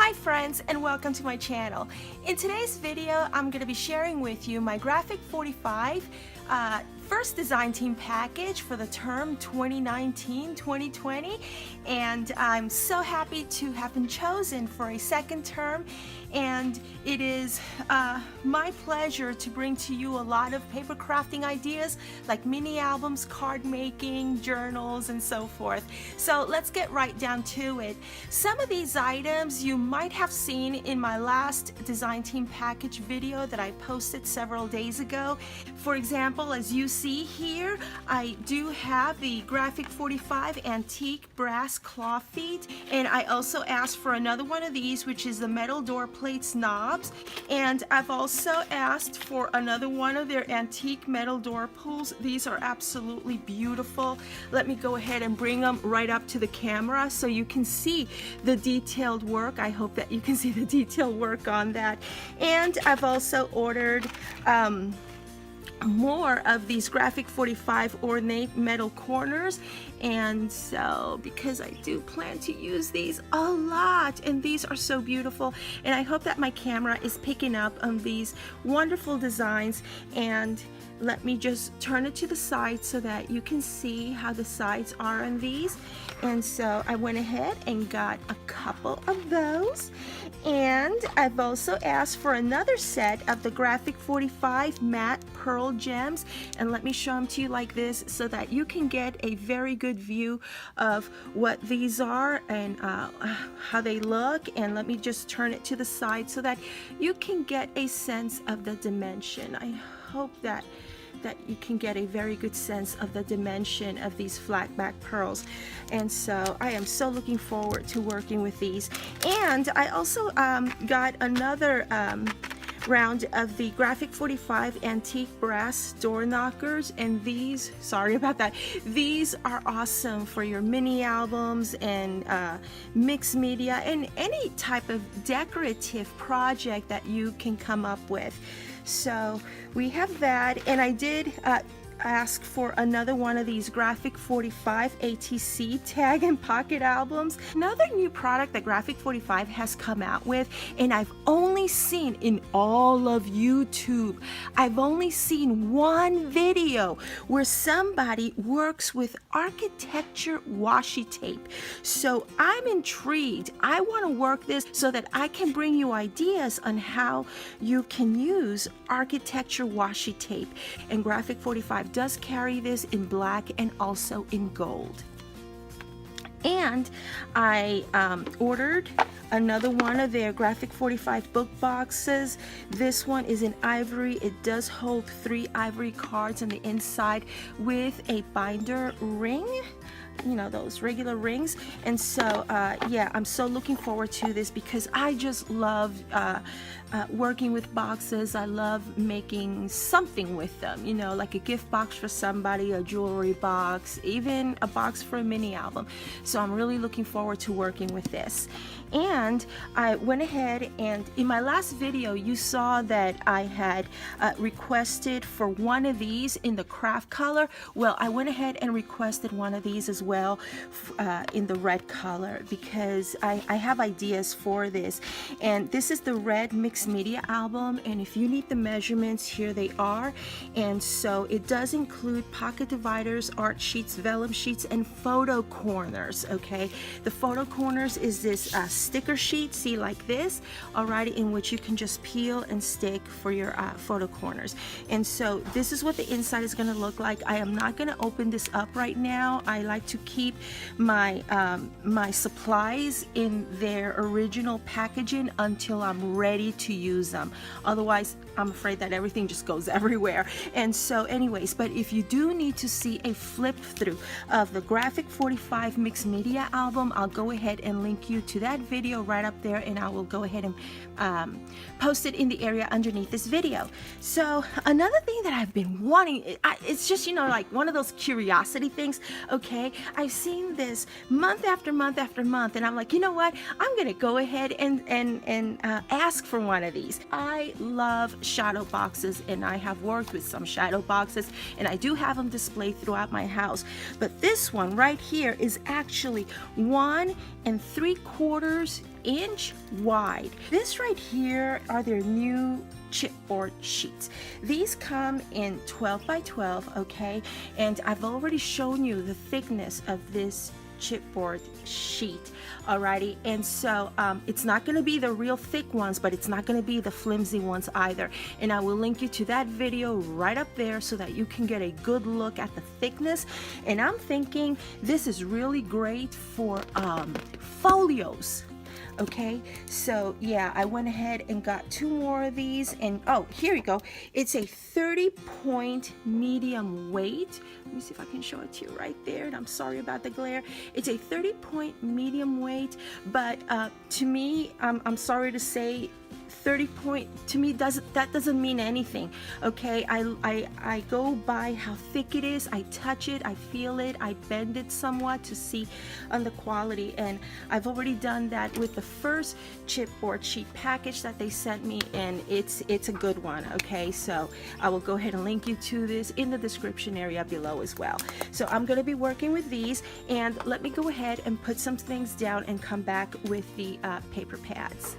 Hi friends, and welcome to my channel. In today's video, I'm going to be sharing with you my Graphic 45 first design team package for the term 2019-2020, and I'm so happy to have been chosen for a second term, and it is my pleasure to bring to you a lot of paper crafting ideas like mini albums, card making, journals, and so forth. So let's get right down to it. Some of these items you might have seen in my last design team package video that I posted several days ago. For example, as you see here, I do have the Graphic 45 antique brass claw feet, and I also asked for another one of these, which is the metal door plates knobs, and I've also asked for another one of their antique metal door pulls. These are absolutely beautiful. Let me go ahead and bring them right up to the camera so you can see the detailed work. I hope that you can see the detailed work on that. And I've also ordered more of these Graphic 45 ornate metal corners, and so because I do plan to use these a lot, and these are so beautiful, and I hope that my camera is picking up on these wonderful designs. And let me just turn it to the side so that you can see how the sides are on these. And so I went ahead and got a couple of those, and I've also asked for another set of the Graphic 45 matte pearl gems, and let me show them to you like this so that you can get a very good view of what these are and how they look. And let me just turn it to the side so that you can get a sense of the dimension. I hope that you can get a very good sense of the dimension of these flat back pearls. And so I am so looking forward to working with these. And I also got another round of the Graphic 45 antique brass door knockers, and these, sorry about that, these are awesome for your mini albums and mixed media and any type of decorative project that you can come up with. So we have that, and I did ask for another one of these Graphic 45 ATC tag and pocket albums. Another new product that Graphic 45 has come out with, and I've only seen in all of YouTube, I've only seen one video where somebody works with architecture washi tape. So I'm intrigued. I want to work this so that I can bring you ideas on how you can use architecture washi tape, and Graphic 45 does carry this in black and also in gold. And I ordered another one of their Graphic 45 book boxes. This one is in ivory. It does hold 3 ivory cards on the inside with a binder ring, you know, those regular rings. And so yeah, I'm so looking forward to this because I just love working with boxes. I love making something with them, you know, like a gift box for somebody, a jewelry box, even a box for a mini album. So I'm really looking forward to working with this. And I went ahead, and in my last video you saw that I had requested for one of these in the craft color. Well, I went ahead and requested one of these as well in the red color because I have ideas for this. And this is the red mixed media album, and if you need the measurements, here they are. And so it does include pocket dividers, art sheets, vellum sheets, and photo corners. Okay, the photo corners is this sticker sheet, see, like this, alrighty, in which you can just peel and stick for your photo corners. And so this is what the inside is going to look like. I am not going to open this up right now. I like to keep my my supplies in their original packaging until I'm ready to use them. Otherwise, I'm afraid that everything just goes everywhere. And so anyways, but if you do need to see a flip through of the Graphic 45 mixed media album, I'll go ahead and link you to that video right up there, and I will go ahead and post it in the area underneath this video. So another thing that I've been wanting, it's just, you know, like one of those curiosity things. Okay, I've seen this month after month after month, and I'm like, you know what, I'm gonna go ahead and ask for one of these. I love shadow boxes, and I have worked with some shadow boxes, and I do have them displayed throughout my house. But this one right here is actually 1 3/4 inch wide. This right here are their new chipboard sheets. These come in 12 by 12, okay? And I've already shown you the thickness of this chipboard sheet, alrighty. And so it's not going to be the real thick ones, but it's not going to be the flimsy ones either. And I will link you to that video right up there so that you can get a good look at the thickness. And I'm thinking this is really great for folios. Okay, so yeah, I went ahead and got 2 more of these, and oh, here you go. It's a 30-point medium weight. Let me see if I can show it to you right there, and I'm sorry about the glare. It's a 30-point medium weight, but to me, I'm sorry to say, 30-point to me doesn't mean anything. Okay, I go by how thick it is. I touch it, I feel it, I bend it somewhat to see on the quality, and I've already done that with the first chipboard sheet package that they sent me, and it's a good one. Okay, so I will go ahead and link you to this in the description area below as well. So I'm going to be working with these, and let me go ahead and put some things down and come back with the paper pads.